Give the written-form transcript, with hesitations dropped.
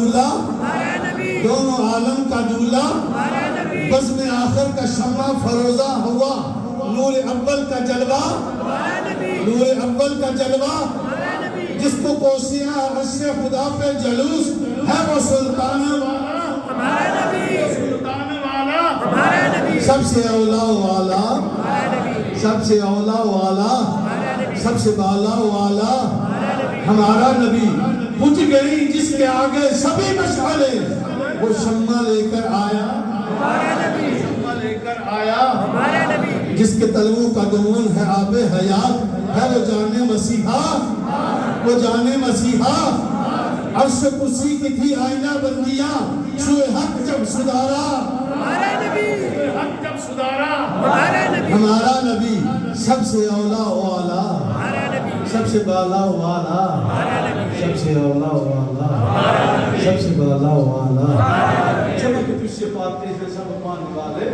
دولا دونوں عالم کا دولا بزم آخر کا شمع فروزہ ہوا نور اول کا جلوہ نور اول کا جلوہ جس کو کوسیاں عرش خدا پہ جلوس ہے وہ سلطان والا سب سے اولا والا سب سے اولا والا سب سے بالا والا ہمارا نبی بجھ گئی جس کے آگے سبھی مشعلے وہ شمع لے کر آیا شمع لے کر آیا جس کے تلووں کا دمون ہے آب حیات ہے وہ جانے مسیحا وہ جانے مسیحا عرش کرسی کی تھی آئینہ بندیاں سوئے حق جب سدارا حق جب سدارا ہمارا نبی سب سے اولا والا سب سے بالا والا سب سے اولا والا سب سے بالا والا چلو کہ تجھ سے پاتے ہیں سب مان والے